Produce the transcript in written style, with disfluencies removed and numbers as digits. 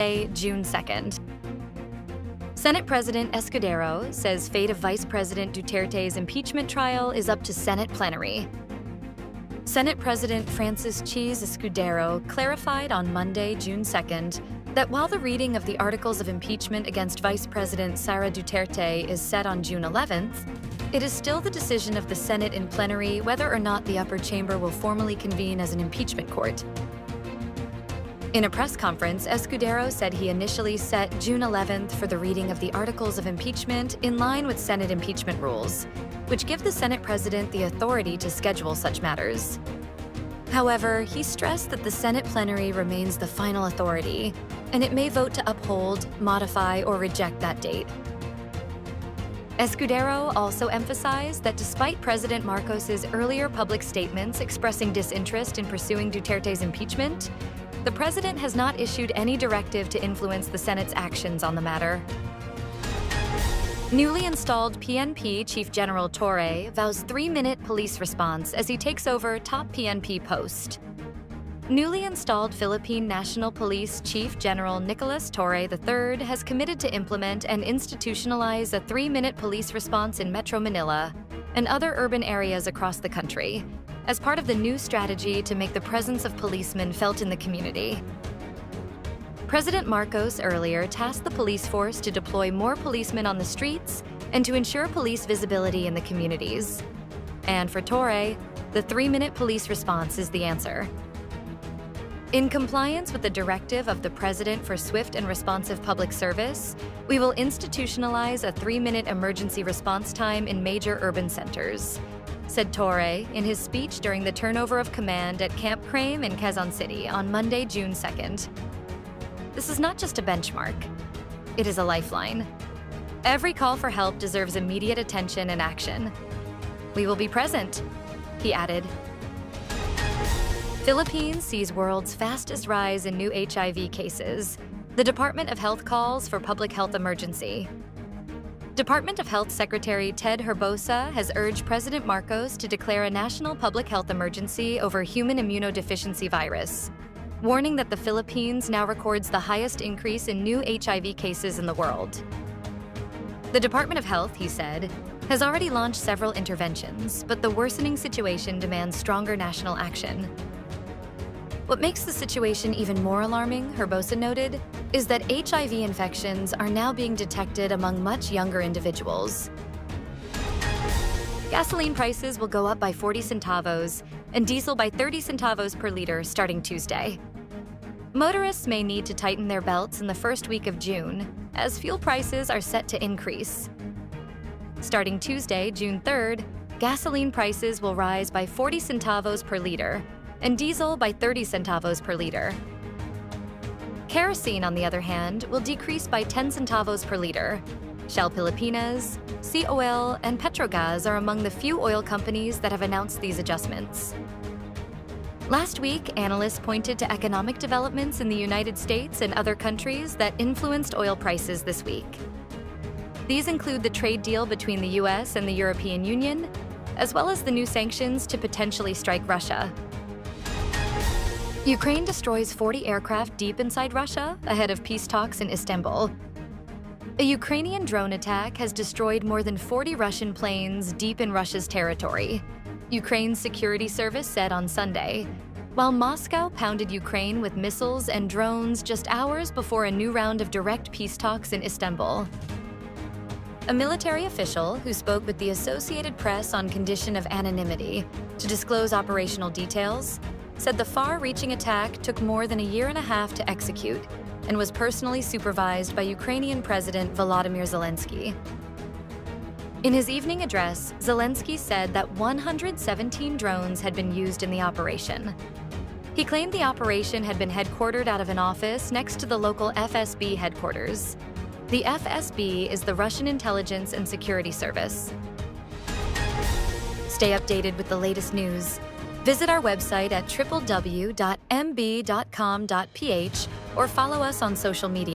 June 2nd. Senate President Escudero says fate of Vice President Duterte's impeachment trial is up to Senate plenary. Senate President Francis Cheese Escudero clarified on Monday, June 2nd, that while the reading of the articles of impeachment against Vice President Sara Duterte is set on June 11th, it is still the decision of the Senate in plenary whether or not the upper chamber will formally convene as an impeachment court. In a press conference, Escudero said he initially set June 11th for the reading of the articles of impeachment in line with Senate impeachment rules, which give the Senate president the authority to schedule such matters. However, he stressed that the Senate plenary remains the final authority, and it may vote to uphold, modify, or reject that date. Escudero also emphasized that despite President Marcos's earlier public statements expressing disinterest in pursuing Duterte's impeachment, the president has not issued any directive to influence the Senate's actions on the matter. Newly installed PNP Chief General Torre vows 3-minute police response as he takes over top PNP post. Newly installed Philippine National Police Chief General Nicolas Torre III has committed to implement and institutionalize a 3-minute police response in Metro Manila and other urban areas across the country, as part of the new strategy to make the presence of policemen felt in the community. President Marcos earlier tasked the police force to deploy more policemen on the streets and to ensure police visibility in the communities. And for Torre, the 3-minute police response is the answer. In compliance with the directive of the President for swift and responsive public service, we will institutionalize a 3-minute emergency response time in major urban centers, said Torre in his speech during the turnover of command at Camp Crame in Quezon City on Monday, June 2nd. This is not just a benchmark. It is a lifeline. Every call for help deserves immediate attention and action. We will be present, he added. Philippines sees world's fastest rise in new HIV cases. The Department of Health calls for public health emergency. Department of Health Secretary Ted Herbosa has urged President Marcos to declare a national public health emergency over human immunodeficiency virus, warning that the Philippines now records the highest increase in new HIV cases in the world. The Department of Health, he said, has already launched several interventions, but the worsening situation demands stronger national action. What makes the situation even more alarming, Herbosa noted, is that HIV infections are now being detected among much younger individuals. Gasoline prices will go up by 40 centavos and diesel by 30 centavos per liter starting Tuesday. Motorists may need to tighten their belts in the first week of June, as fuel prices are set to increase. Starting Tuesday, June 3rd, gasoline prices will rise by 40 centavos per liter and diesel by 30 centavos per liter. Kerosene, on the other hand, will decrease by 10 centavos per liter. Shell Pilipinas, Sea Oil, and Petrogas are among the few oil companies that have announced these adjustments. Last week, analysts pointed to economic developments in the United States and other countries that influenced oil prices this week. These include the trade deal between the U.S. and the European Union, as well as the new sanctions to potentially strike Russia. Ukraine destroys 40 aircraft deep inside Russia ahead of peace talks in Istanbul. A Ukrainian drone attack has destroyed more than 40 Russian planes deep in Russia's territory, Ukraine's security service said on Sunday, while Moscow pounded Ukraine with missiles and drones just hours before a new round of direct peace talks in Istanbul. A military official who spoke with the Associated Press on condition of anonymity to disclose operational details said the far-reaching attack took more than a year and a half to execute and was personally supervised by Ukrainian President Volodymyr Zelensky. In his evening address, Zelensky said that 117 drones had been used in the operation. He claimed the operation had been headquartered out of an office next to the local FSB headquarters. The FSB is the Russian Intelligence and Security Service. Stay updated with the latest news. Visit our website at www.mb.com.ph or follow us on social media.